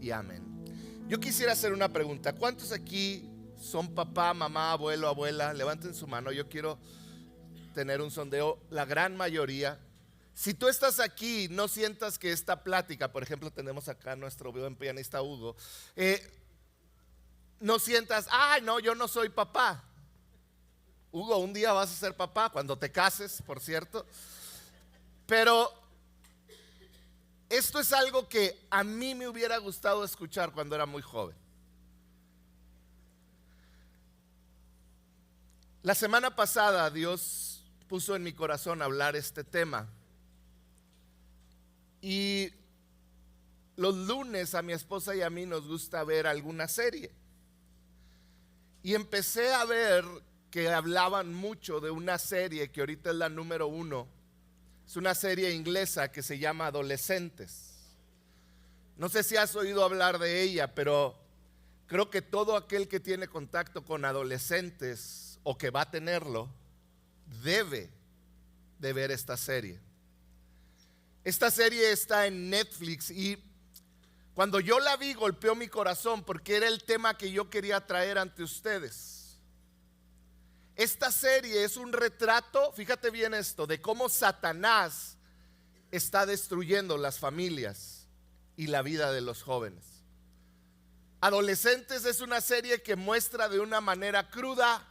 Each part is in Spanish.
y amén. Yo quisiera hacer una pregunta. ¿Cuántos aquí son papá, mamá, abuelo, abuela? Levanten su mano. Yo quiero tener un sondeo. La gran mayoría. Si tú estás aquí, no sientas que esta plática, por ejemplo, tenemos acá a nuestro buen pianista Hugo, no sientas, ay no, yo no soy papá. Hugo, un día vas a ser papá, cuando te cases, por cierto. Pero esto es algo que a mí me hubiera gustado escuchar cuando era muy joven. La semana pasada Dios puso en mi corazón hablar este tema. Y los lunes a mi esposa y a mí nos gusta ver alguna serie. Y empecé a ver que hablaban mucho de una serie que ahorita es la número 1. Es una serie inglesa que se llama Adolescentes. No sé si has oído hablar de ella, pero creo que todo aquel que tiene contacto con adolescentes o que va a tenerlo, debe de ver esta serie. Esta serie está en Netflix y cuando yo la vi golpeó mi corazón porque era el tema que yo quería traer ante ustedes. Esta serie es un retrato, fíjate bien esto, de cómo Satanás está destruyendo las familias y la vida de los jóvenes. Adolescentes es una serie que muestra de una manera cruda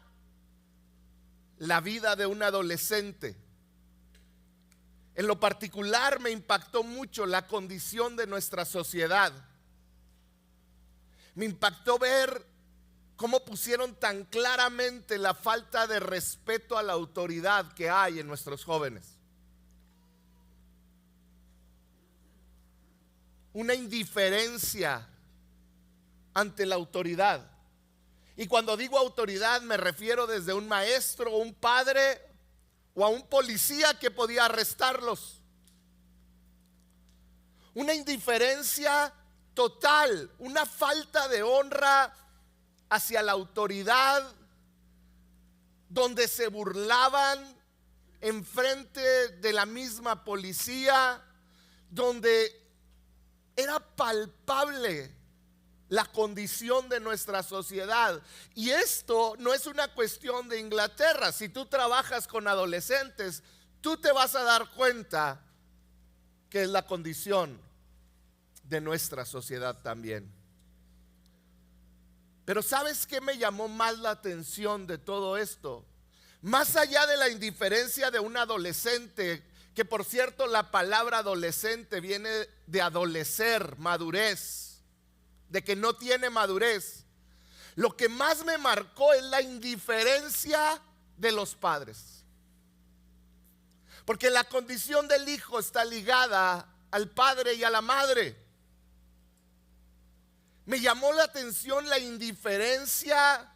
la vida de un adolescente. En lo particular me impactó mucho la condición de nuestra sociedad. Me impactó ver cómo pusieron tan claramente la falta de respeto a la autoridad que hay en nuestros jóvenes. Una indiferencia ante la autoridad. Y cuando digo autoridad me refiero desde un maestro, un padre o a un policía que podía arrestarlos. Una indiferencia total, una falta de honra hacia la autoridad, donde se burlaban enfrente de la misma policía, donde era palpable la condición de nuestra sociedad. Y esto no es una cuestión de Inglaterra. Si tú trabajas con adolescentes, tú te vas a dar cuenta que es la condición de nuestra sociedad también. Pero ¿sabes qué me llamó más la atención de todo esto? Más allá de la indiferencia de un adolescente, que por cierto la palabra adolescente viene de adolecer, madurez, de que no tiene madurez. Lo que más me marcó es la indiferencia de los padres. Porque la condición del hijo está ligada al padre y a la madre. Me llamó la atención la indiferencia.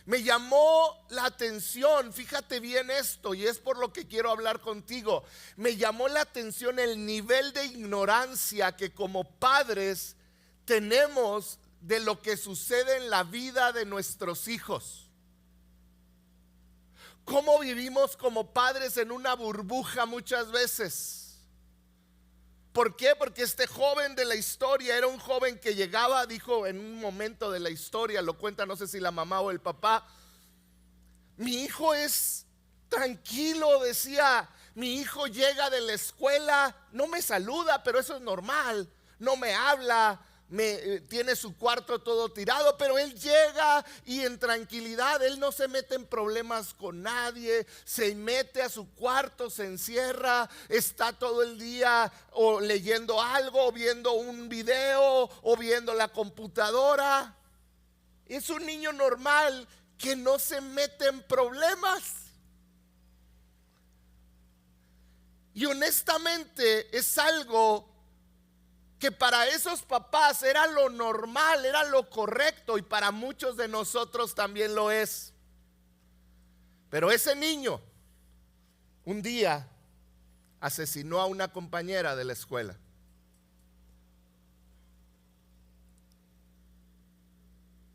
Me llamó la atención, fíjate bien esto, y es por lo que quiero hablar contigo. Me llamó la atención el nivel de ignorancia que como padres tenemos de lo que sucede en la vida de nuestros hijos. Cómo vivimos como padres en una burbuja muchas veces. ¿Por qué? Porque este joven de la historia era un joven que llegaba, dijo en un momento de la historia, lo cuenta no sé si la mamá o el papá, mi hijo es tranquilo, decía, mi hijo llega de la escuela, no me saluda, pero eso es normal, no me habla, tiene su cuarto todo tirado, pero él llega y en tranquilidad, él no se mete en problemas con nadie, se mete a su cuarto, se encierra, está todo el día o leyendo algo, o viendo un video, o viendo la computadora. Es un niño normal que no se mete en problemas. Y honestamente es algo que para esos papás era lo normal, era lo correcto, y para muchos de nosotros también lo es. Pero ese niño un día asesinó a una compañera de la escuela.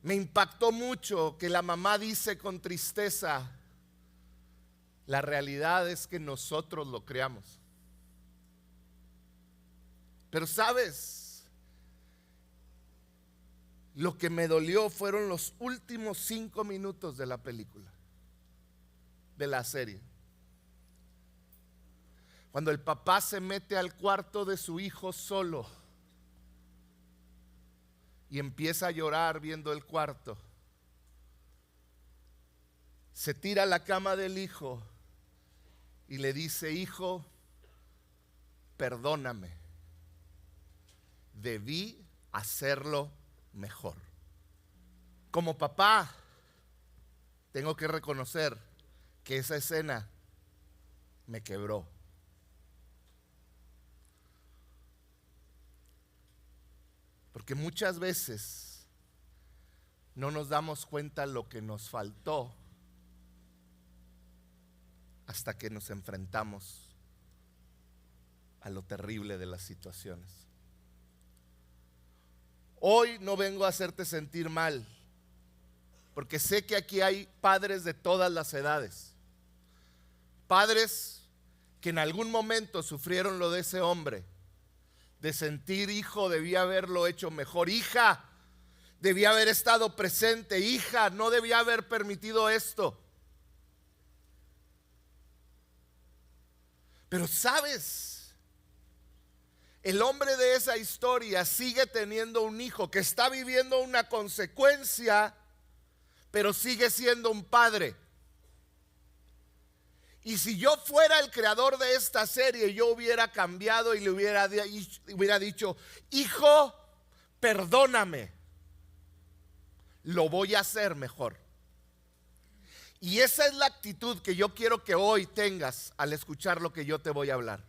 Me impactó mucho que la mamá dice con tristeza, la realidad es que nosotros lo creamos. Pero sabes, Lo que me dolió fueron los últimos 5 minutos de la película, de la serie. Cuando el papá se mete al cuarto de su hijo solo y empieza a llorar viendo el cuarto, se tira a la cama del hijo y le dice: hijo, perdóname, debí hacerlo mejor. Como papá, tengo que reconocer que esa escena me quebró. Porque muchas veces no nos damos cuenta lo que nos faltó hasta que nos enfrentamos a lo terrible de las situaciones. Hoy no vengo a hacerte sentir mal, porque sé que aquí hay padres de todas las edades. Padres que en algún momento sufrieron lo de ese hombre, de sentir: hijo, debía haberlo hecho mejor, hija, debía haber estado presente, hija, no debía haber permitido esto. Pero ¿sabes? El hombre de esa historia sigue teniendo un hijo que está viviendo una consecuencia, pero sigue siendo un padre. Y si yo fuera el creador de esta serie, yo hubiera cambiado y le hubiera dicho: hijo, perdóname, lo voy a hacer mejor. Y esa es la actitud que yo quiero que hoy tengas al escuchar lo que yo te voy a hablar.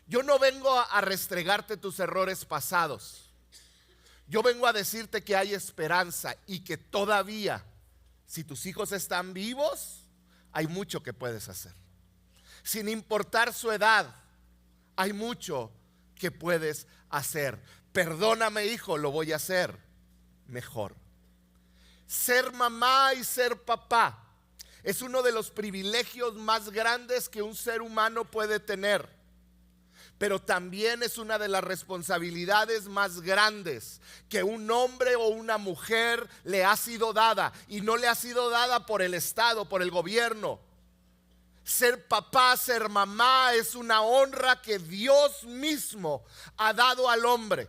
Yo no vengo a restregarte tus errores pasados. Yo vengo a decirte que hay esperanza y que todavía, si tus hijos están vivos, hay mucho que puedes hacer. Sin importar su edad, hay mucho que puedes hacer. Perdóname, hijo, lo voy a hacer mejor. Ser mamá y ser papá es uno de los privilegios más grandes que un ser humano puede tener, pero también es una de las responsabilidades más grandes que un hombre o una mujer le ha sido dada, y no le ha sido dada por el Estado, por el gobierno. Ser papá, ser mamá es una honra que Dios mismo ha dado al hombre,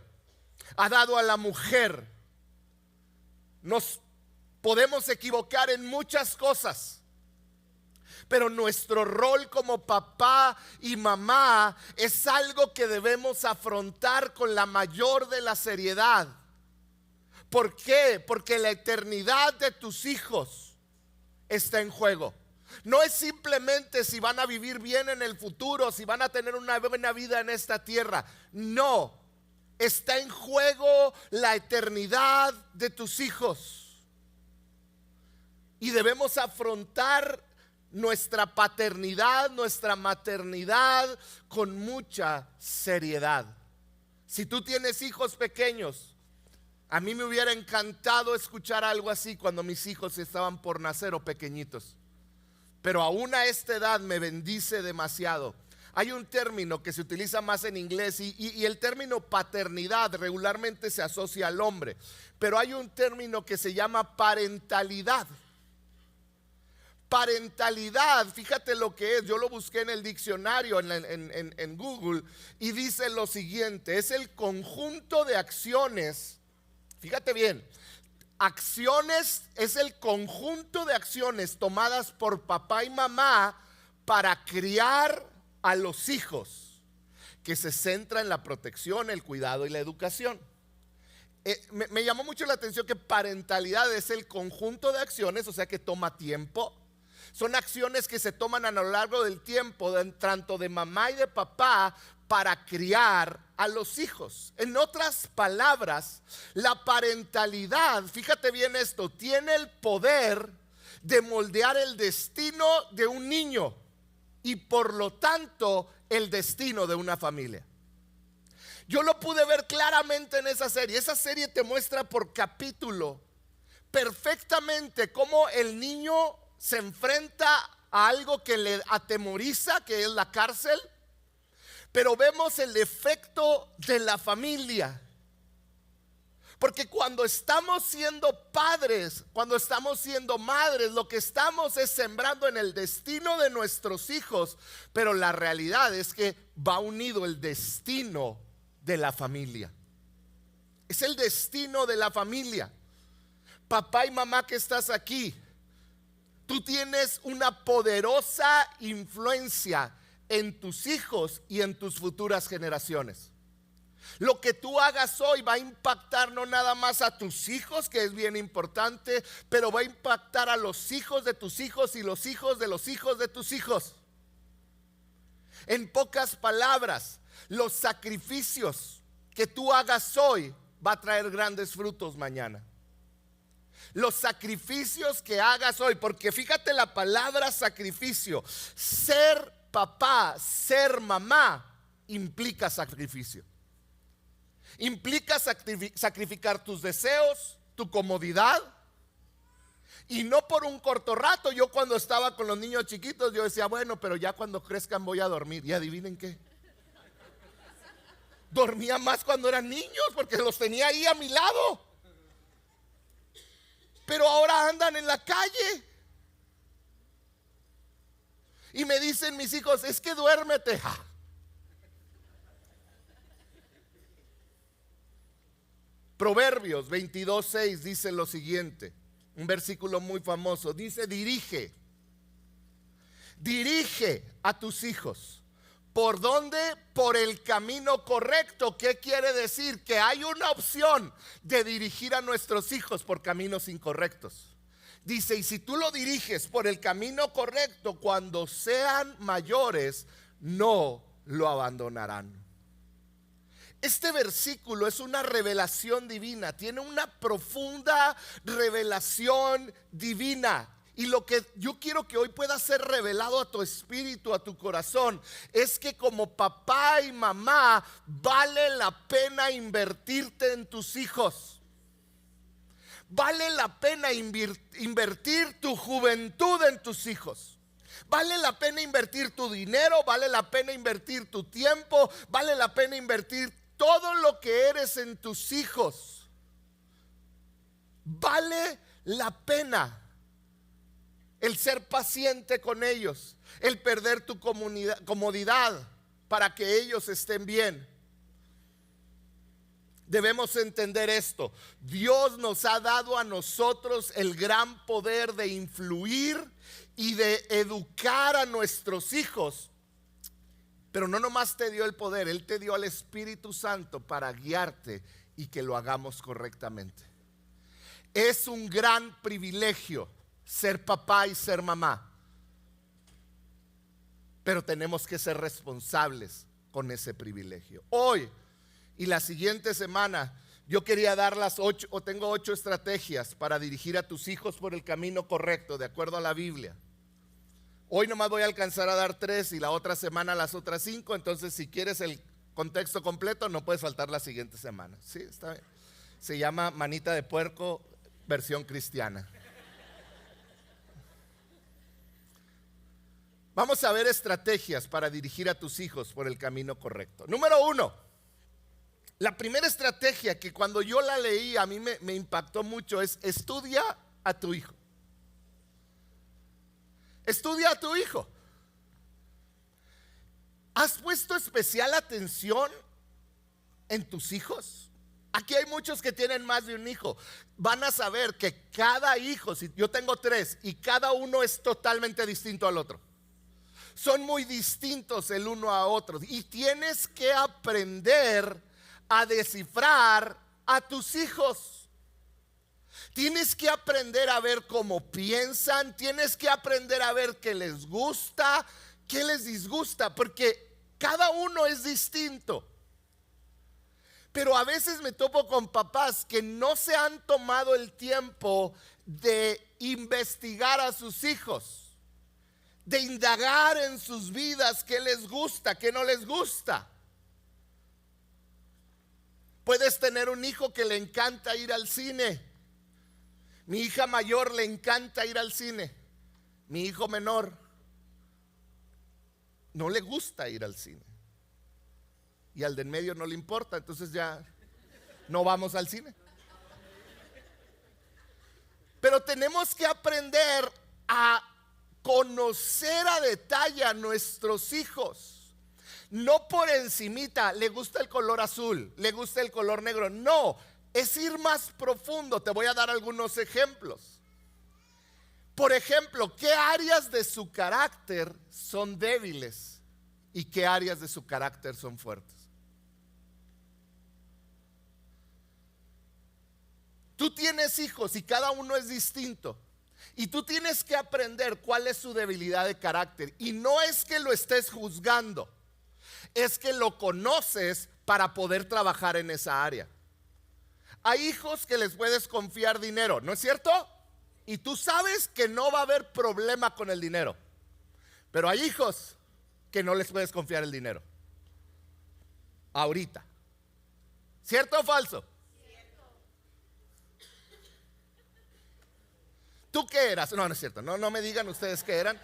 ha dado a la mujer. Nos podemos equivocar en muchas cosas, pero nuestro rol como papá y mamá es algo que debemos afrontar con la mayor de la seriedad. ¿Por qué? Porque la eternidad de tus hijos está en juego. No es simplemente si van a vivir bien en el futuro, si van a tener una buena vida en esta tierra. No, está en juego la eternidad de tus hijos. Y debemos afrontar nuestra paternidad, nuestra maternidad con mucha seriedad. Si tú tienes hijos pequeños, a mí me hubiera encantado escuchar algo así cuando mis hijos estaban por nacer o pequeñitos. Pero aún a esta edad me bendice demasiado. Hay un término que se utiliza más en inglés y el término paternidad regularmente se asocia al hombre, pero hay un término que se llama parentalidad. Parentalidad, fíjate lo que es. Yo lo busqué en el diccionario, en Google, y dice lo siguiente: es el conjunto de acciones. Fíjate bien, acciones es el conjunto de acciones tomadas por papá y mamá para criar a los hijos, que se centra en la protección, el cuidado y la educación. Me llamó mucho la atención que parentalidad es el conjunto de acciones, o sea que toma tiempo. Son acciones que se toman a lo largo del tiempo, tanto de mamá y de papá, para criar a los hijos. En otras palabras, la parentalidad, fíjate bien esto, tiene el poder de moldear el destino de un niño y por lo tanto el destino de una familia. Yo lo pude ver claramente en esa serie. Esa serie te muestra por capítulo perfectamente cómo el niño se enfrenta a algo que le atemoriza, que es la cárcel, pero vemos el efecto de la familia. Porque cuando estamos siendo padres, cuando estamos siendo madres, lo que estamos es sembrando en el destino de nuestros hijos. Pero la realidad es que va unido el destino de la familia. Es el destino de la familia. Papá y mamá que estás aquí, tú tienes una poderosa influencia en tus hijos y en tus futuras generaciones. Lo que tú hagas hoy va a impactar no nada más a tus hijos, que es bien importante, pero va a impactar a los hijos de tus hijos y los hijos de los hijos de tus hijos. En pocas palabras, los sacrificios que tú hagas hoy va a traer grandes frutos mañana. Los sacrificios que hagas hoy, porque fíjate la palabra sacrificio. Ser papá, ser mamá implica sacrificio. Implica sacrificar tus deseos, tu comodidad. Y no por un corto rato. Yo cuando estaba con los niños chiquitos, yo decía, bueno, pero ya cuando crezcan voy a dormir. Y adivinen qué, dormía más cuando eran niños, porque los tenía ahí a mi lado. Pero ahora andan en la calle. Y me dicen mis hijos, es que duérmete. Proverbios 22:6 dice lo siguiente, un versículo muy famoso. Dice, dirige a tus hijos. ¿Por dónde? Por el camino correcto. ¿Qué quiere decir? Que hay una opción de dirigir a nuestros hijos por caminos incorrectos. Dice, y si tú lo diriges por el camino correcto, cuando sean mayores, no lo abandonarán. Este versículo es una revelación divina, tiene una profunda revelación divina. Y lo que yo quiero que hoy pueda ser revelado a tu espíritu, a tu corazón, es que como papá y mamá vale la pena invertirte en tus hijos. Vale la pena invertir tu juventud en tus hijos. Vale la pena invertir tu dinero, vale la pena invertir tu tiempo, vale la pena invertir todo lo que eres en tus hijos. Vale la pena el ser paciente con ellos, el perder tu comodidad para que ellos estén bien. Debemos entender esto. Dios nos ha dado a nosotros el gran poder de influir y de educar a nuestros hijos. Pero no nomás te dio el poder, Él te dio al Espíritu Santo para guiarte y que lo hagamos correctamente. Es un gran privilegio ser papá y ser mamá, pero tenemos que ser responsables con ese privilegio. Hoy y la siguiente semana yo quería dar tengo 8 estrategias para dirigir a tus hijos por el camino correcto, de acuerdo a la Biblia. Hoy nomás voy a alcanzar a dar 3 y la otra semana las otras 5. Entonces si quieres el contexto completo, no puedes faltar la siguiente semana. Sí, está bien. Se llama manita de puerco versión cristiana. Vamos a ver estrategias para dirigir a tus hijos por el camino correcto. Número 1, la primera estrategia que cuando yo la leí a mí me impactó mucho es: estudia a tu hijo. Estudia a tu hijo. ¿Has puesto especial atención en tus hijos? Aquí hay muchos que tienen más de un hijo. Van a saber que cada hijo, si yo tengo 3, y cada uno es totalmente distinto al otro. Son muy distintos el uno a otro. Y tienes que aprender a descifrar a tus hijos. Tienes que aprender a ver cómo piensan. Tienes que aprender a ver qué les gusta, qué les disgusta, porque cada uno es distinto. Pero a veces me topo con papás que no se han tomado el tiempo de investigar a sus hijos, de indagar en sus vidas qué les gusta, qué no les gusta. Puedes tener un hijo que le encanta ir al cine. Mi hija mayor le encanta ir al cine. Mi hijo menor no le gusta ir al cine. Y al de en medio no le importa, entonces ya no vamos al cine. Pero tenemos que aprender a conocer a detalle a nuestros hijos. No por encimita, le gusta el color azul, le gusta el color negro. No, es ir más profundo. Te voy a dar algunos ejemplos. Por ejemplo, ¿qué áreas de su carácter son débiles y qué áreas de su carácter son fuertes? Tú tienes hijos y cada uno es distinto. Y tú tienes que aprender cuál es su debilidad de carácter. Y no es que lo estés juzgando, es que lo conoces para poder trabajar en esa área. Hay hijos que les puedes confiar dinero, ¿no es cierto? Y tú sabes que no va a haber problema con el dinero. Pero hay hijos que no les puedes confiar el dinero ahorita. ¿Cierto o falso? ¿Tú qué eras? No, no es cierto, no me digan ustedes qué eran.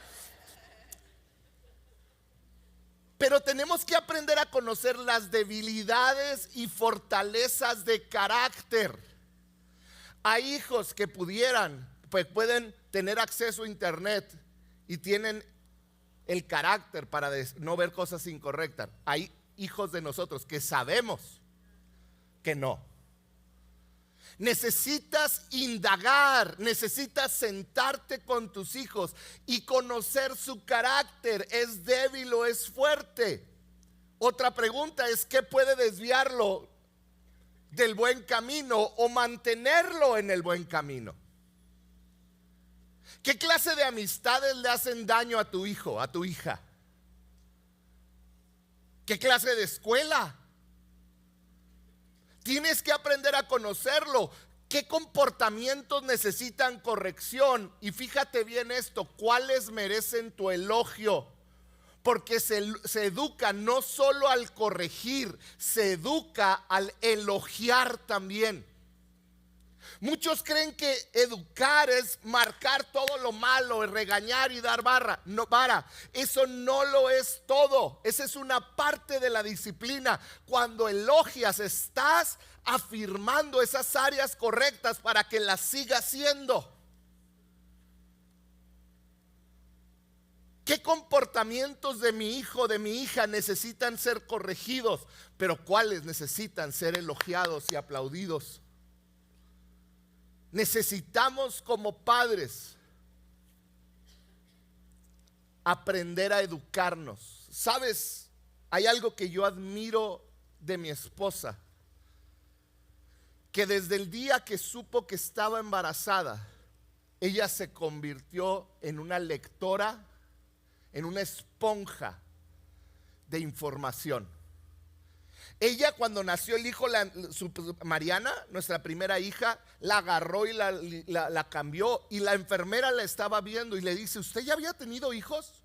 Pero tenemos que aprender a conocer las debilidades y fortalezas de carácter. Hay hijos que pueden tener acceso a internet y tienen el carácter para no ver cosas incorrectas. Hay hijos de nosotros que sabemos que no. Necesitas indagar, necesitas sentarte con tus hijos y conocer su carácter, ¿es débil o es fuerte? Otra pregunta es, ¿qué puede desviarlo del buen camino o mantenerlo en el buen camino? ¿Qué clase de amistades le hacen daño a tu hijo, a tu hija? ¿Qué clase de escuela? Tienes que aprender a conocerlo. ¿Qué comportamientos necesitan corrección? Y fíjate bien esto, ¿cuáles merecen tu elogio? Porque se educa no solo al corregir, se educa al elogiar también. Muchos creen que educar es marcar todo lo malo, es regañar y dar vara. Eso no lo es todo. Esa es una parte de la disciplina. Cuando elogias, estás afirmando esas áreas correctas para que las sigas haciendo. ¿Qué comportamientos de mi hijo, de mi hija necesitan ser corregidos? Pero ¿cuáles necesitan ser elogiados y aplaudidos? Necesitamos como padres aprender a educarnos. ¿Sabes? Hay algo que yo admiro de mi esposa, que desde el día que supo que estaba embarazada, ella se convirtió en una lectora, en una esponja de información. Ella, cuando nació el hijo, Mariana, nuestra primera hija, la agarró y la cambió. Y la enfermera la estaba viendo y le dice, ¿usted ya había tenido hijos?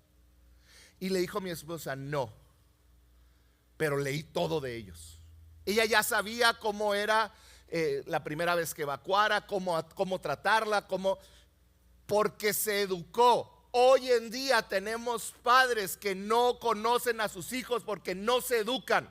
Y le dijo mi esposa, no, pero leí todo de ellos. Ella ya sabía cómo era la primera vez que evacuara, cómo tratarla, porque se educó. Hoy en día tenemos padres que no conocen a sus hijos porque no se educan.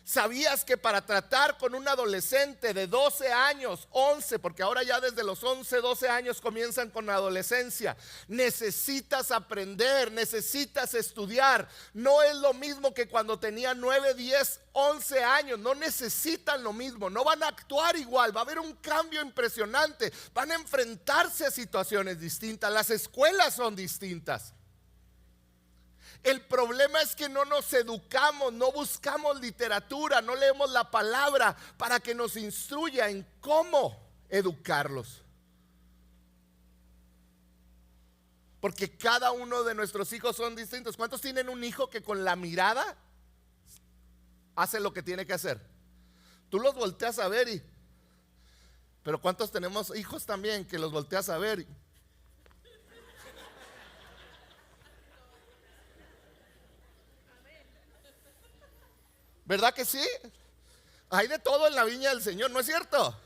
¿Sabías que para tratar con un adolescente de 12 años, 11, porque ahora ya desde los 11, 12 años comienzan con la adolescencia, necesitas aprender, necesitas estudiar? No es lo mismo que cuando tenía 9, 10, 11 años. No necesitan lo mismo, no van a actuar igual, va a haber un cambio impresionante, van a enfrentarse a situaciones distintas, las escuelas son distintas. El problema es que no nos educamos, no buscamos literatura, no leemos la palabra para que nos instruya en cómo educarlos. Porque cada uno de nuestros hijos son distintos. ¿Cuántos tienen un hijo que con la mirada hace lo que tiene que hacer? Tú los volteas a ver pero ¿cuántos tenemos hijos también que los volteas a ver? ¿Verdad que sí? Hay de todo en la viña del Señor, ¿no es cierto?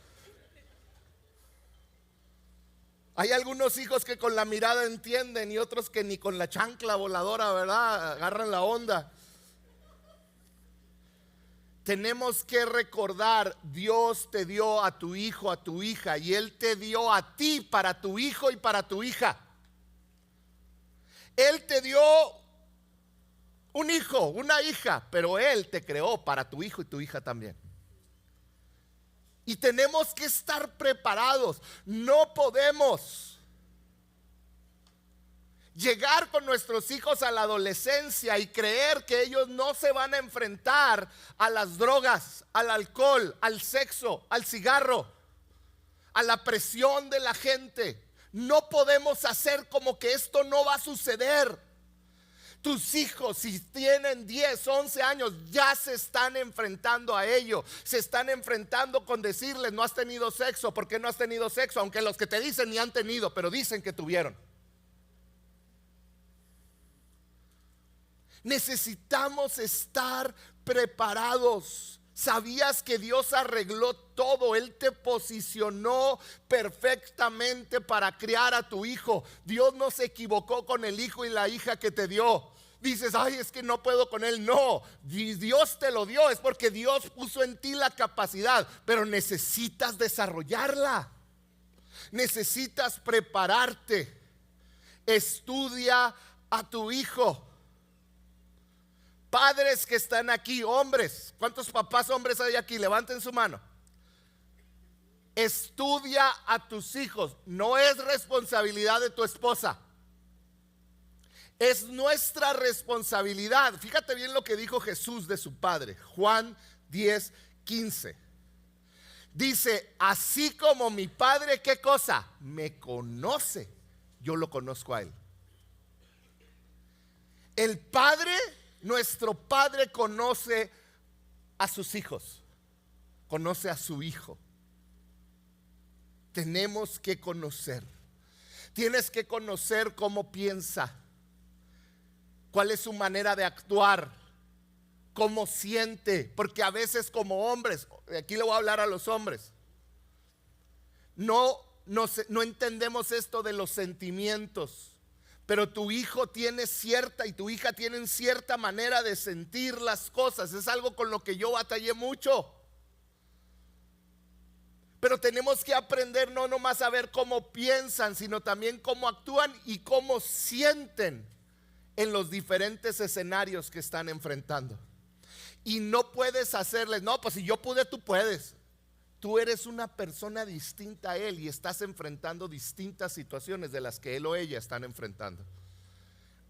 Hay algunos hijos que con la mirada entienden y otros que ni con la chancla voladora, ¿verdad? Agarran la onda. tenemos que recordar, Dios te dio a tu hijo, a tu hija, y Él te dio a ti para tu hijo y para tu hija. Él te dio un hijo, una hija, pero Él te creó para tu hijo y tu hija también. Y tenemos que estar preparados. No podemos llegar con nuestros hijos a la adolescencia y creer que ellos no se van a enfrentar a las drogas, al alcohol, al sexo, al cigarro, a la presión de la gente. No podemos hacer como que esto no va a suceder. Tus hijos, si tienen 10, 11 años, ya se están enfrentando a ello. Se están enfrentando con decirles, no has tenido sexo. ¿Por qué no has tenido sexo? Aunque los que te dicen ni han tenido, pero dicen que tuvieron. Necesitamos estar preparados. ¿Sabías que Dios arregló todo? Él te posicionó perfectamente para criar a tu hijo. Dios no se equivocó con el hijo y la hija que te dio. Dices, ay, es que no puedo con él. No, Dios te lo dio, es porque Dios puso en ti la capacidad, pero necesitas desarrollarla. Necesitas prepararte. Estudia a tu hijo. Padres que están aquí, hombres, ¿cuántos papás hombres hay aquí? Levanten su mano. Estudia a tus hijos. No es responsabilidad de tu esposa, es nuestra responsabilidad. Fíjate bien lo que dijo Jesús de su padre. Juan 10:15. Dice, así como mi padre, ¿qué cosa? Me conoce, yo lo conozco a él. El padre, nuestro padre, conoce a sus hijos, conoce a su hijo. Tenemos que conocer. Tienes que conocer cómo piensa, cuál es su manera de actuar, cómo siente, porque a veces como hombres, aquí le voy a hablar a los hombres, no entendemos esto de los sentimientos. Pero tu hijo tiene cierta y tu hija tienen cierta manera de sentir las cosas. Es algo con lo que yo batallé mucho. Pero tenemos que aprender no nomás a ver cómo piensan, sino también cómo actúan y cómo sienten en los diferentes escenarios que están enfrentando. Y no puedes hacerles, no, pues si yo pude, tú puedes. Tú eres una persona distinta a él y estás enfrentando distintas situaciones de las que él o ella están enfrentando.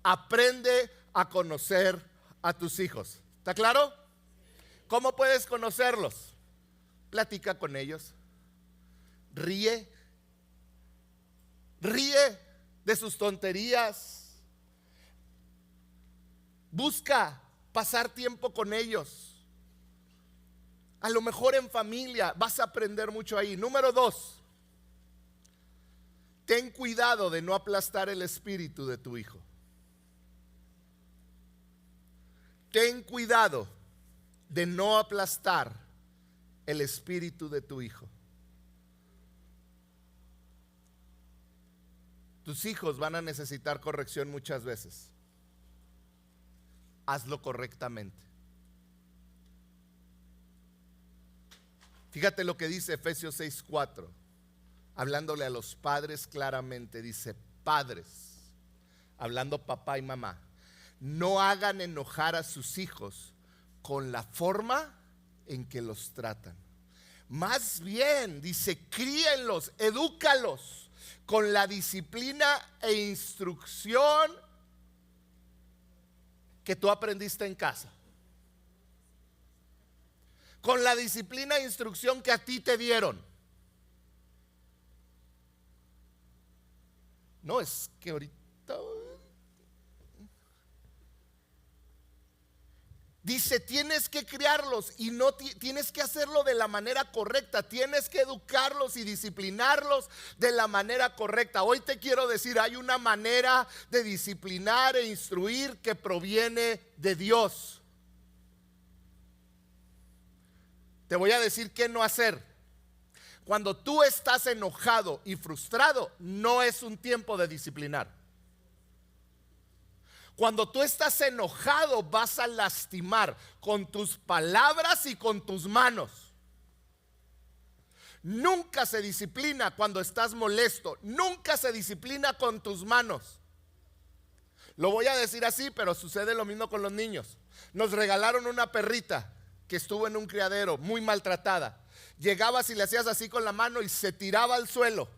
Aprende a conocer a tus hijos. ¿Está claro? ¿Cómo puedes conocerlos? Platica con ellos. Ríe de sus tonterías. Busca pasar tiempo con ellos. A lo mejor en familia vas a aprender mucho ahí. Número 2, ten cuidado de no aplastar el espíritu de tu hijo. Ten cuidado de no aplastar el espíritu de tu hijo. Tus hijos van a necesitar corrección muchas veces. Hazlo correctamente. Fíjate lo que dice Efesios 6:4, hablándole a los padres claramente. Dice, padres, hablando papá y mamá, no hagan enojar a sus hijos con la forma en que los tratan. Más bien, dice, críenlos, edúcalos con la disciplina e instrucción que tú aprendiste en casa. Con la disciplina e instrucción que a ti te dieron. No, es que ahorita dice, tienes que criarlos y no tienes que hacerlo de la manera correcta. Tienes que educarlos y disciplinarlos de la manera correcta. Hoy te quiero decir, hay una manera de disciplinar e instruir que proviene de Dios. Te voy a decir qué no hacer. Cuando tú estás enojado y frustrado, no es un tiempo de disciplinar. Cuando tú estás enojado, vas a lastimar con tus palabras y con tus manos. Nunca se disciplina cuando estás molesto. Nunca se disciplina con tus manos. Lo voy a decir así, pero sucede lo mismo con los niños. Nos regalaron una perrita que estuvo en un criadero muy maltratada. Llegabas y le hacías así con la mano y se tiraba al suelo.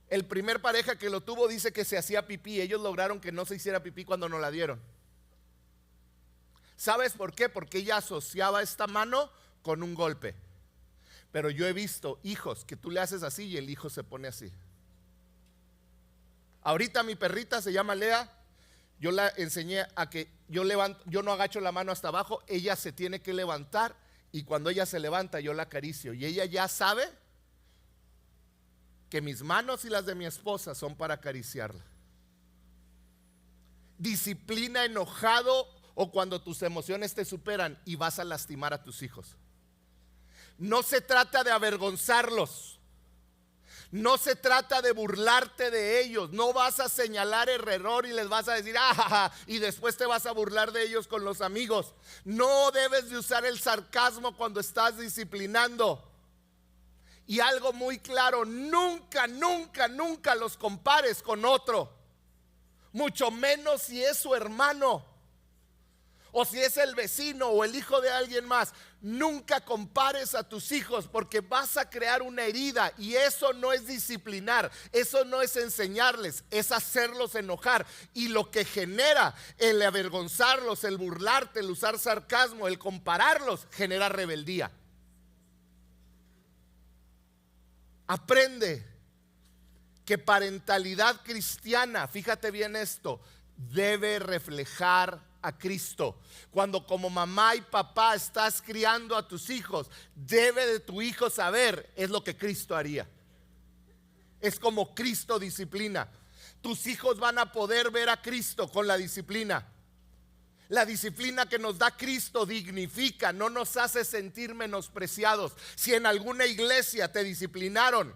El primer pareja que lo tuvo dice que se hacía pipí. Ellos lograron que no se hiciera pipí cuando nos la dieron. ¿Sabes por qué? Porque ella asociaba esta mano con un golpe. Pero yo he visto hijos que tú le haces así y el hijo se pone así. Ahorita mi perrita se llama Lea. Yo la enseñé a que yo no agacho la mano hasta abajo. Ella se tiene que levantar y cuando ella se levanta yo la acaricio. Y ella ya sabe que mis manos y las de mi esposa son para acariciarla. Disciplina enojado o cuando tus emociones te superan y vas a lastimar a tus hijos. No se trata de avergonzarlos. No se trata de burlarte de ellos. No vas a señalar el error y les vas a decir y después te vas a burlar de ellos con los amigos. No debes de usar el sarcasmo cuando estás disciplinando. Y algo muy claro, nunca, nunca, nunca los compares con otro. Mucho menos si es su hermano, o si es el vecino o el hijo de alguien más. Nunca compares a tus hijos porque vas a crear una herida. Y eso no es disciplinar, eso no es enseñarles, es hacerlos enojar. Y lo que genera el avergonzarlos, el burlarte, el usar sarcasmo, el compararlos, genera rebeldía. Aprende que parentalidad cristiana, fíjate bien esto, debe reflejar a Cristo. Cuando como mamá y papá estás criando a tus hijos, debe de tu hijo saber, es lo que Cristo haría. Es como Cristo disciplina. Tus hijos van a poder ver a Cristo con la disciplina. La disciplina que nos da Cristo dignifica, no nos hace sentir menospreciados. Si en alguna iglesia te disciplinaron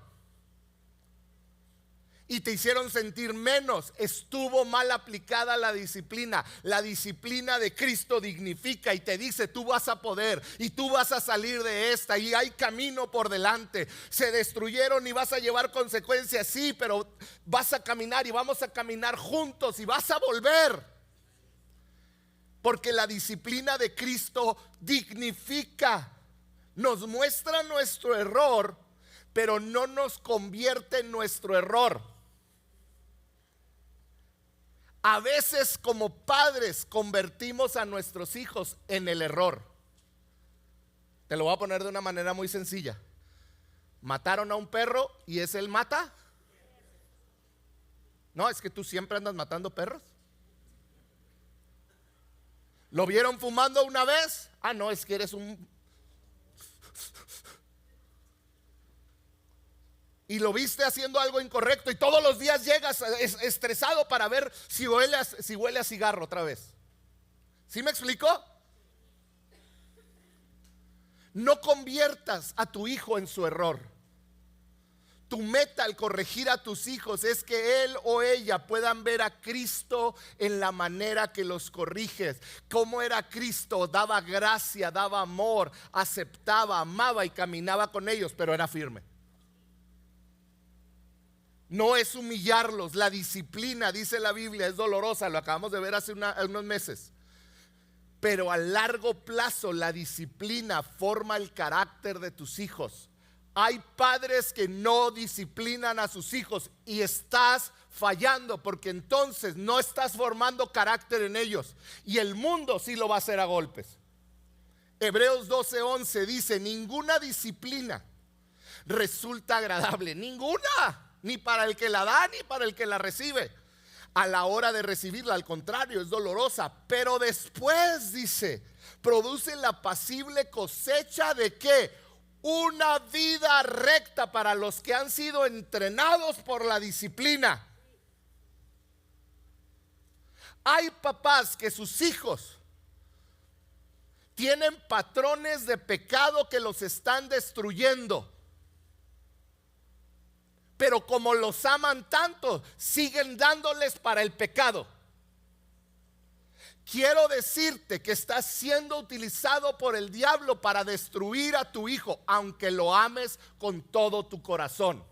y te hicieron sentir menos, estuvo mal aplicada la disciplina. La disciplina de Cristo dignifica y te dice: tú vas a poder y tú vas a salir de esta y hay camino por delante. Se destruyeron y vas a llevar consecuencias, sí, pero vas a caminar y vamos a caminar juntos y vas a volver. Porque la disciplina de Cristo dignifica, nos muestra nuestro error, pero no nos convierte en nuestro error. A veces como padres convertimos a nuestros hijos en el error. Te lo voy a poner de una manera muy sencilla. Mataron a un perro y es el mata. No, es que tú siempre andas matando perros. ¿Lo vieron fumando una vez? No, es que eres un... Y lo viste haciendo algo incorrecto y todos los días llegas estresado para ver si huele a cigarro otra vez. ¿Sí me explicó? No conviertas a tu hijo en su error. Tu meta al corregir a tus hijos es que él o ella puedan ver a Cristo en la manera que los corriges. ¿Cómo era Cristo? Daba gracia, daba amor, aceptaba, amaba y caminaba con ellos, pero era firme. No es humillarlos. La disciplina, dice la Biblia, es dolorosa. Lo acabamos de ver hace unos meses. Pero a largo plazo la disciplina forma el carácter de tus hijos. Hay padres que no disciplinan a sus hijos y estás fallando porque entonces no estás formando carácter en ellos y el mundo sí lo va a hacer a golpes. Hebreos 12:11 dice: ninguna disciplina resulta agradable, ninguna, ni para el que la da ni para el que la recibe. A la hora de recibirla, al contrario, es dolorosa, pero después, dice, produce la apacible cosecha de ¿qué? Una vida recta para los que han sido entrenados por la disciplina. Hay papás que sus hijos tienen patrones de pecado que los están destruyendo, pero como los aman tanto, siguen dándoles para el pecado. quiero decirte que estás siendo utilizado por el diablo para destruir a tu hijo, aunque lo ames con todo tu corazón.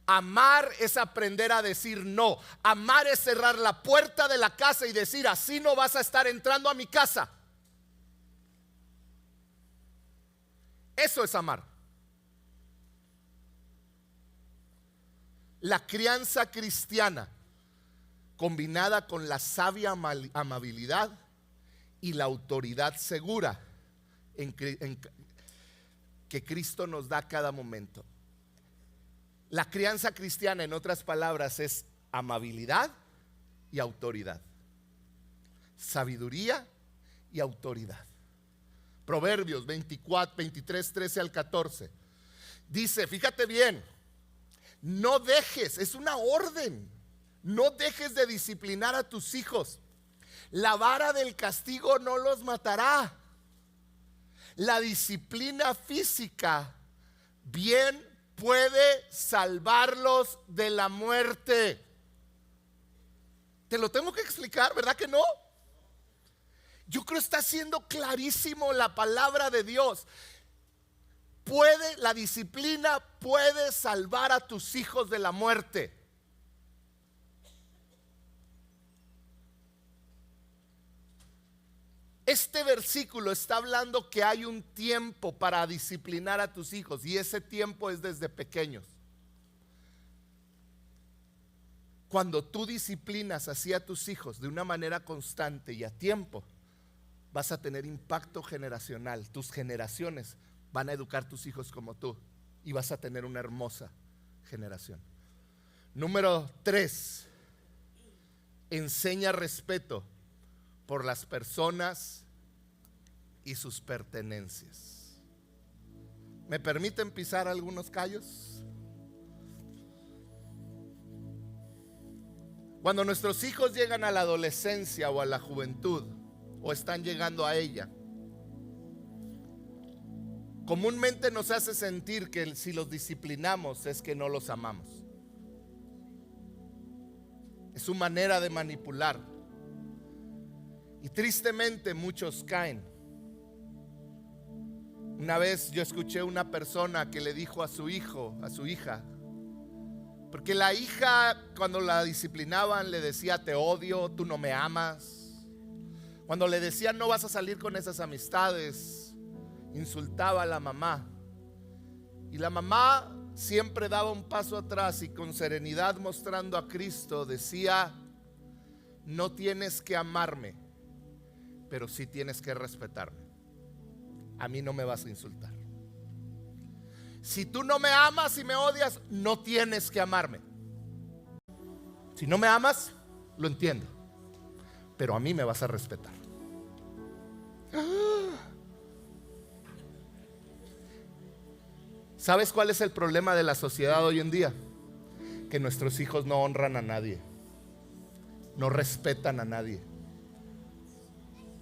Amar es aprender a decir no. Amar es cerrar la puerta de la casa y decir: así no vas a estar entrando a mi casa. Eso es amar. La crianza cristiana, combinada con la sabia amabilidad y la autoridad segura que Cristo nos da a cada momento. La crianza cristiana, en otras palabras, es amabilidad y autoridad, sabiduría y autoridad. Proverbios 23, 13 al 14 dice, fíjate bien, no dejes, es una orden, no dejes de disciplinar a tus hijos. La vara del castigo no los matará. La disciplina física bien puede salvarlos de la muerte. Te lo tengo que explicar, ¿verdad que no? Yo creo que está siendo clarísimo la palabra de Dios. La disciplina puede salvar a tus hijos de la muerte. Este versículo está hablando que hay un tiempo para disciplinar a tus hijos, y ese tiempo es desde pequeños. Cuando tú disciplinas así a tus hijos de una manera constante y a tiempo, vas a tener impacto generacional. Tus generaciones van a educar tus hijos como tú y vas a tener una hermosa generación. Número 3, enseña respeto por las personas y sus pertenencias. ¿Me permiten pisar algunos callos? Cuando nuestros hijos llegan a la adolescencia o a la juventud, o están llegando a ella, comúnmente nos hace sentir que si los disciplinamos es que no los amamos. Es su manera de manipular. Y tristemente muchos caen. Una vez yo escuché una persona que le dijo a su hijo, a su hija, porque la hija cuando la disciplinaban le decía: te odio, tú no me amas. Cuando le decían: no vas a salir con esas amistades, insultaba a la mamá. Y la mamá siempre daba un paso atrás y con serenidad, mostrando a Cristo, decía: no tienes que amarme, pero sí tienes que respetarme. A mí no me vas a insultar. Si tú no me amas y me odias, no tienes que amarme. Si no me amas, lo entiendo, pero a mí me vas a respetar. ¿Sabes cuál es el problema de la sociedad hoy en día? Que nuestros hijos no honran a nadie, no respetan a nadie.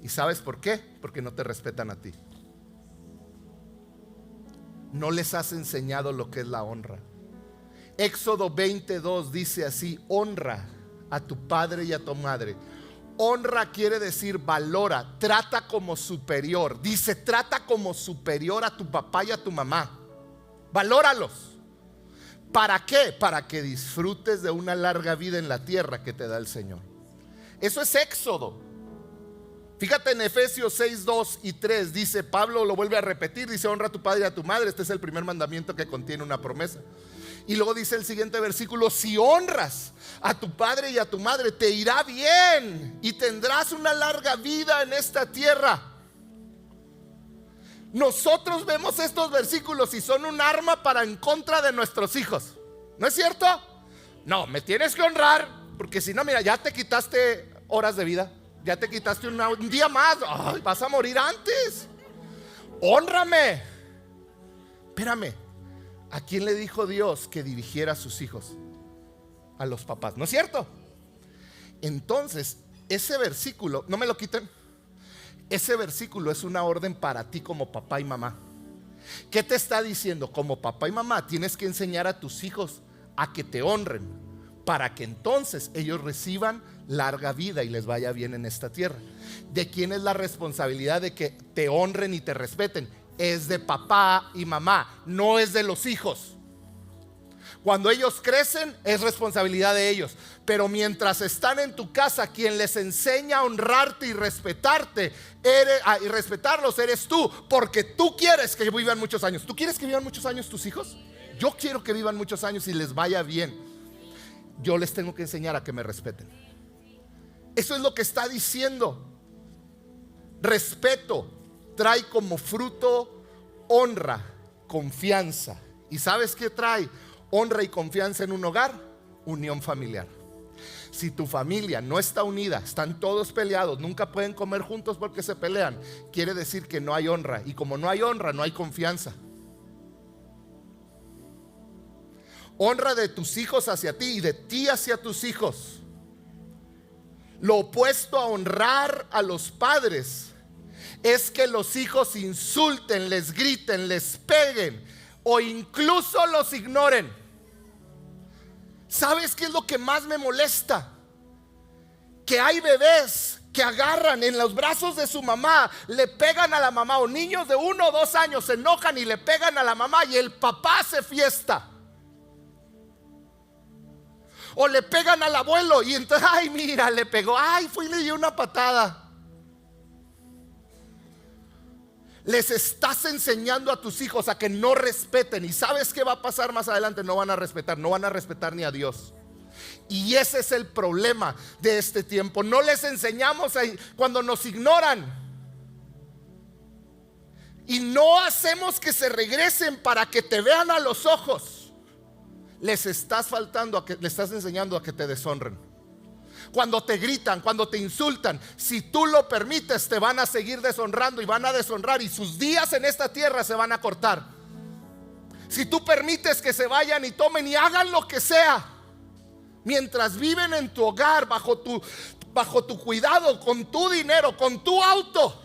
¿Y sabes por qué? Porque no te respetan a ti. No les has enseñado lo que es la honra. Éxodo 22 dice así: honra a tu padre y a tu madre. Honra quiere decir valora, trata como superior. Dice: trata como superior a tu papá y a tu mamá. Valóralos. ¿Para qué? Para que disfrutes de una larga vida en la tierra que te da el Señor. Eso es Éxodo. Fíjate en Efesios 6, 2 y 3, dice, Pablo lo vuelve a repetir, dice: honra a tu padre y a tu madre. Este es el primer mandamiento que contiene una promesa. Y luego dice el siguiente versículo: si honras a tu padre y a tu madre, te irá bien y tendrás una larga vida en esta tierra. Nosotros vemos estos versículos y son un arma para en contra de nuestros hijos. ¿No es cierto? No, me tienes que honrar, porque si no, mira, ya te quitaste horas de vida. Ya te quitaste un día más. Ay, vas a morir antes. Hónrame. Espérame, ¿a quién le dijo Dios que dirigiera a sus hijos? A los papás, ¿no es cierto? Entonces, ese versículo, no me lo quiten. Ese versículo es una orden para ti como papá y mamá. ¿Qué te está diciendo? Como papá y mamá tienes que enseñar a tus hijos a que te honren, para que entonces ellos reciban larga vida y les vaya bien en esta tierra. ¿De quién es la responsabilidad de que te honren y te respeten? Es de papá y mamá, no es de los hijos. Cuando ellos crecen es responsabilidad de ellos, pero mientras están en tu casa, quien les enseña a honrarte y respetarte y respetarlos eres tú, porque tú quieres que vivan muchos años. ¿Tú quieres que vivan muchos años tus hijos? Yo quiero que vivan muchos años y les vaya bien. Yo les tengo que enseñar a que me respeten. Eso es lo que está diciendo. Respeto trae como fruto honra, confianza. ¿Y sabes qué trae honra y confianza en un hogar? Unión familiar. Si tu familia no está unida, están todos peleados, nunca pueden comer juntos porque se pelean, quiere decir que no hay honra. Y como no hay honra, no hay confianza. Honra de tus hijos hacia ti y de ti hacia tus hijos. Lo opuesto a honrar a los padres es que los hijos insulten, les griten, les peguen o incluso los ignoren. ¿Sabes qué es lo que más me molesta? Que hay bebés que agarran en los brazos de su mamá, le pegan a la mamá, o niños de 1 o 2 años se enojan y le pegan a la mamá y el papá hace fiesta. O le pegan al abuelo y entonces, ay, mira, le pegó, ay, fue y le dio una patada. Les estás enseñando a tus hijos a que no respeten. ¿Y sabes qué va a pasar más adelante? No van a respetar ni a Dios. Y ese es el problema de este tiempo. No les enseñamos cuando nos ignoran y no hacemos que se regresen para que te vean a los ojos. Les estás enseñando a que te deshonren. Cuando te gritan, cuando te insultan, si tú lo permites, te van a seguir deshonrando y van a deshonrar y sus días en esta tierra se van a cortar. Si tú permites que se vayan y tomen y hagan lo que sea, mientras viven en tu hogar, bajo tu cuidado, con tu dinero, con tu auto,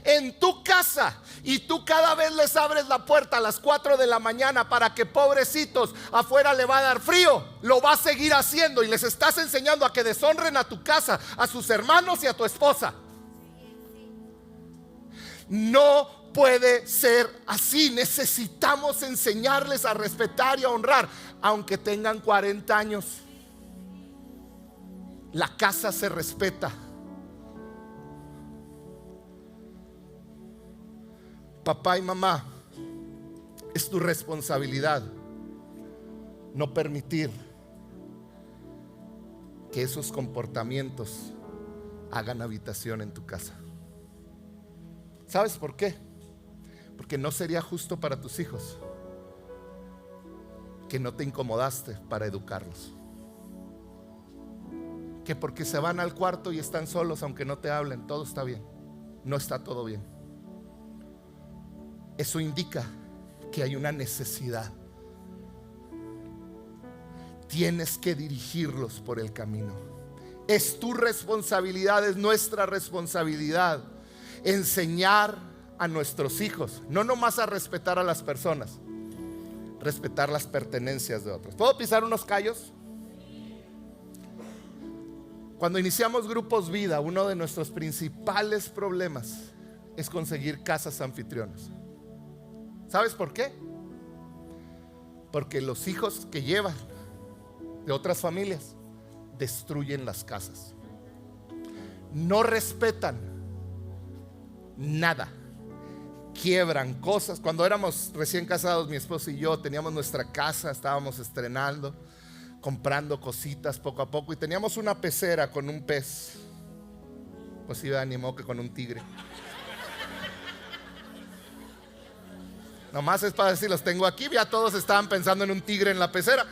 en tu casa, y tú cada vez les abres la puerta a las 4 de la mañana para que pobrecitos afuera le va a dar frío, lo va a seguir haciendo y les estás enseñando a que deshonren a tu casa, a sus hermanos y a tu esposa. No puede ser así. Necesitamos enseñarles a respetar y a honrar, aunque tengan 40 años. La casa se respeta. Papá y mamá, es tu responsabilidad no permitir que esos comportamientos hagan habitación en tu casa. ¿Sabes por qué? Porque no sería justo para tus hijos que no te incomodaste para educarlos. Que porque se van al cuarto y están solos, aunque no te hablen, todo está bien. No está todo bien. Eso indica que hay una necesidad. Tienes que dirigirlos por el camino. Es tu responsabilidad, es nuestra responsabilidad enseñar a nuestros hijos, no nomás a respetar a las personas, respetar las pertenencias de otros. ¿Puedo pisar unos callos? Cuando iniciamos Grupos Vida, uno de nuestros principales problemas es conseguir casas anfitrionas. ¿Sabes por qué? Porque los hijos que llevan de otras familias destruyen las casas. No respetan nada. Quiebran cosas. Cuando éramos recién casados, mi esposo y yo teníamos nuestra casa, estábamos estrenando, comprando cositas poco a poco y teníamos una pecera con un pez. Pues iba animó que con un tigre. Nomás es para decir, los tengo aquí. Ya todos estaban pensando en un tigre en la pecera.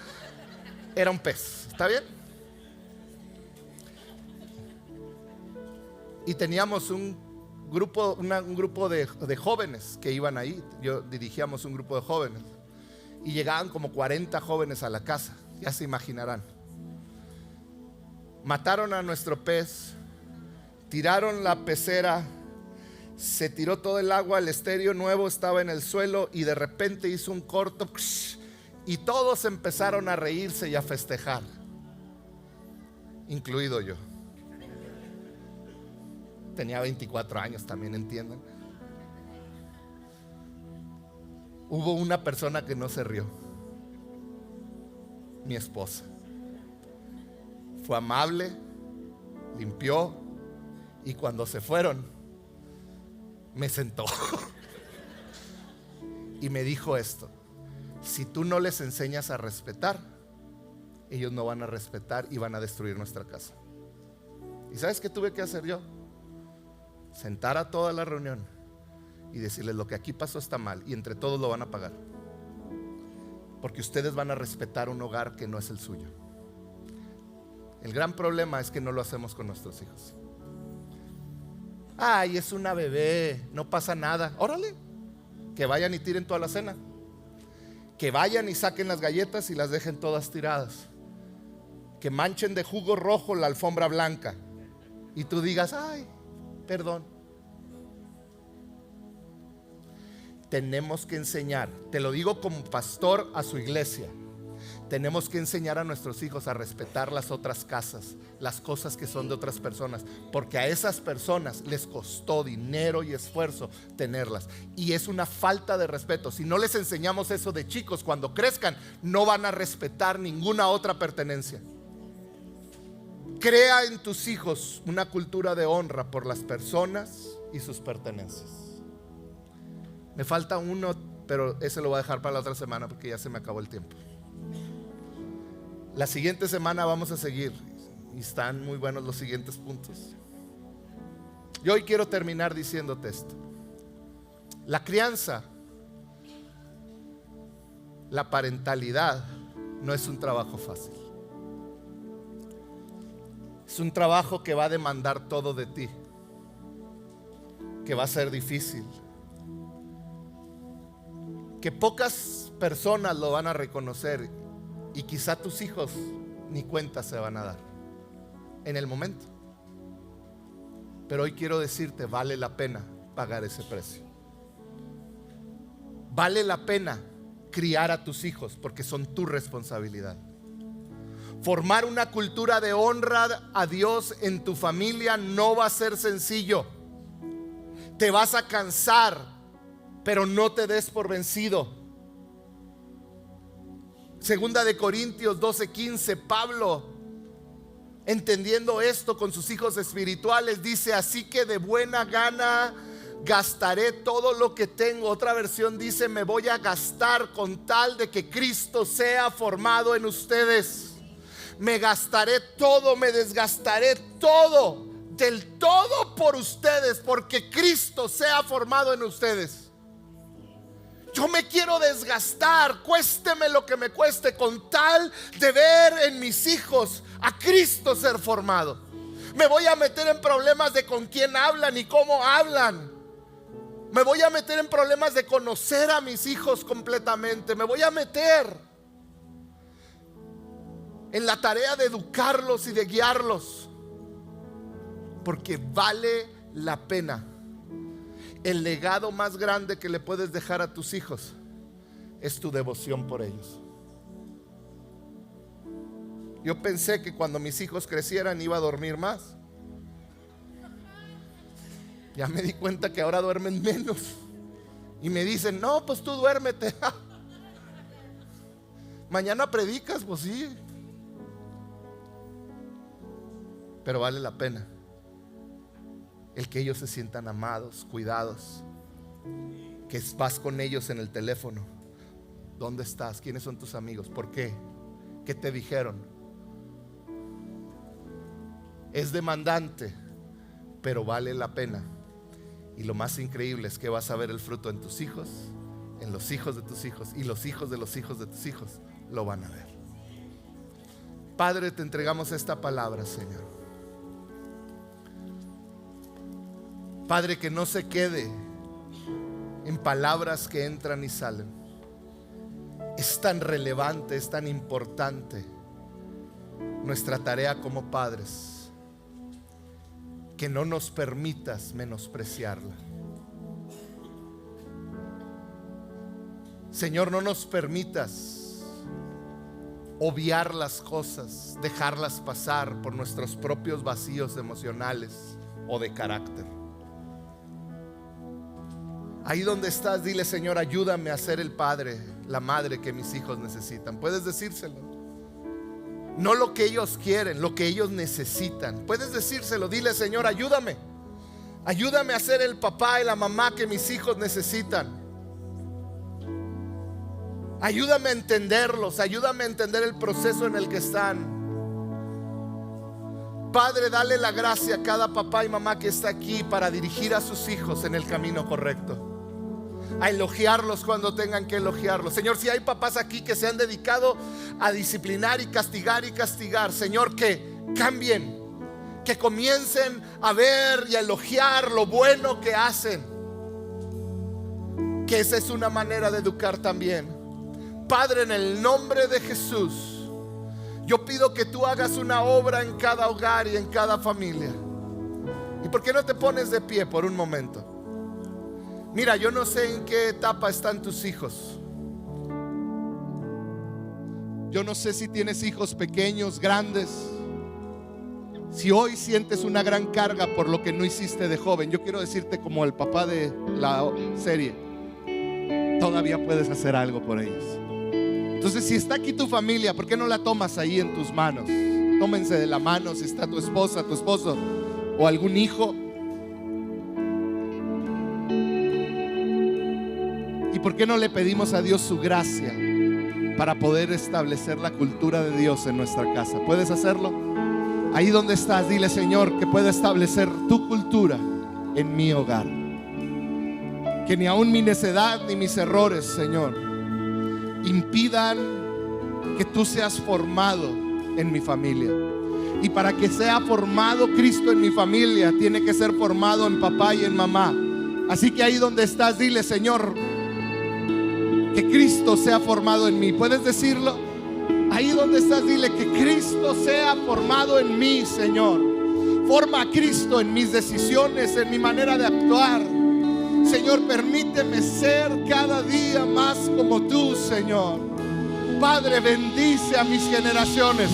Era un pez, ¿está bien? Y teníamos un grupo de jóvenes que iban ahí. Dirigíamos un grupo de jóvenes. Y llegaban como 40 jóvenes a la casa. Ya se imaginarán. Mataron a nuestro pez. Tiraron la pecera. Se tiró todo el agua, el estéreo nuevo estaba en el suelo y de repente hizo un corto y todos empezaron a reírse y a festejar. incluido yo. Tenía 24 años también, entiendan. Hubo una persona que no se rió, mi esposa. Fue amable, limpió, y cuando se fueron, me sentó y me dijo esto: si tú no les enseñas a respetar, ellos no van a respetar y van a destruir nuestra casa. ¿Y sabes qué tuve que hacer yo? Sentar a toda la reunión y decirles: lo que aquí pasó está mal y entre todos lo van a pagar, porque ustedes van a respetar un hogar que no es el suyo. El gran problema es que no lo hacemos con nuestros hijos. Ay, es una bebé, no pasa nada. Órale, que vayan y tiren toda la cena, que vayan y saquen las galletas y las dejen todas tiradas, que manchen de jugo rojo la alfombra blanca y tú digas: ay, perdón. Tenemos que enseñar, te lo digo como pastor a su iglesia, tenemos que enseñar a nuestros hijos a respetar las otras casas, las cosas que son de otras personas, porque a esas personas les costó dinero y esfuerzo tenerlas, y es una falta de respeto. Si no les enseñamos eso de chicos, cuando crezcan no van a respetar ninguna otra pertenencia. Crea en tus hijos una cultura de honra por las personas y sus pertenencias. Me falta uno, pero ese lo voy a dejar para la otra semana porque ya se me acabó el tiempo. La siguiente semana vamos a seguir y están muy buenos los siguientes puntos. Yo hoy quiero terminar diciéndote esto: la crianza, la parentalidad no es un trabajo fácil. Es un trabajo que va a demandar todo de ti, que va a ser difícil, que pocas personas lo van a reconocer, y quizá tus hijos ni cuenta se van a dar en el momento. Pero hoy quiero decirte: vale la pena pagar ese precio. Vale la pena criar a tus hijos porque son tu responsabilidad. Formar una cultura de honra a Dios en tu familia no va a ser sencillo. Te vas a cansar, pero no te des por vencido. Segunda de Corintios 12:15, Pablo, entendiendo esto con sus hijos espirituales, dice: así que de buena gana gastaré todo lo que tengo. Otra versión dice: me voy a gastar con tal de que Cristo sea formado en ustedes. Me gastaré todo, me desgastaré todo, del todo por ustedes, porque Cristo sea formado en ustedes. Yo me quiero desgastar, cuésteme lo que me cueste, con tal de ver en mis hijos a Cristo ser formado. Me voy a meter en problemas de con quién hablan y cómo hablan. Me voy a meter en problemas de conocer a mis hijos completamente. Me voy a meter en la tarea de educarlos y de guiarlos, porque vale la pena. El legado más grande que le puedes dejar a tus hijos es tu devoción por ellos. Yo pensé que cuando mis hijos crecieran iba a dormir más. Ya me di cuenta que ahora duermen menos. Y me dicen: no, pues tú duérmete. Mañana predicas, pues sí. Pero vale la pena el que ellos se sientan amados, cuidados, que vas con ellos en el teléfono. ¿Dónde estás? ¿Quiénes son tus amigos? ¿Por qué? ¿Qué te dijeron? Es demandante, pero vale la pena. Y lo más increíble es que vas a ver el fruto en tus hijos, en los hijos de tus hijos, y los hijos de los hijos de tus hijos lo van a ver. Padre, te entregamos esta palabra, Señor. Padre, que no se quede en palabras que entran y salen. Es tan relevante, es tan importante nuestra tarea como padres, que no nos permitas menospreciarla. Señor, no nos permitas obviar las cosas, dejarlas pasar por nuestros propios vacíos emocionales o de carácter. Ahí donde estás, dile: Señor, ayúdame a ser el padre, la madre que mis hijos necesitan. Puedes decírselo. No lo que ellos quieren, lo que ellos necesitan. Puedes decírselo. Dile: Señor, ayúdame. Ayúdame a ser el papá y la mamá que mis hijos necesitan. Ayúdame a entenderlos. Ayúdame a entender el proceso en el que están. Padre, dale la gracia a cada papá y mamá que está aquí para dirigir a sus hijos en el camino correcto, a elogiarlos cuando tengan que elogiarlos. Señor, si hay papás aquí que se han dedicado a disciplinar y castigar, Señor, que cambien, que comiencen a ver y a elogiar lo bueno que hacen, que esa es una manera de educar también. Padre, en el nombre de Jesús, yo pido que tú hagas una obra en cada hogar y en cada familia. ¿Y por qué no te pones de pie por un momento? Mira, yo no sé en qué etapa están tus hijos. Yo no sé si tienes hijos pequeños, grandes. Si hoy sientes una gran carga por lo que no hiciste de joven, yo quiero decirte, como el papá de la serie, todavía puedes hacer algo por ellos. Entonces, si está aquí tu familia, ¿por qué no la tomas ahí en tus manos? Tómense de la mano si está tu esposa, tu esposo o algún hijo. ¿Y por qué no le pedimos a Dios su gracia para poder establecer la cultura de Dios en nuestra casa? ¿Puedes hacerlo? Ahí donde estás, dile: Señor, que pueda establecer tu cultura en mi hogar. Que ni aún mi necedad ni mis errores, Señor, impidan que tú seas formado en mi familia. Y para que sea formado Cristo en mi familia, tiene que ser formado en papá y en mamá. Así que ahí donde estás, dile: Señor, que Cristo sea formado en mí. ¿Puedes decirlo? Ahí donde estás, dile: que Cristo sea formado en mí, Señor. Forma a Cristo en mis decisiones, en mi manera de actuar. Señor, permíteme ser cada día más como tú, Señor. Padre, bendice a mis generaciones.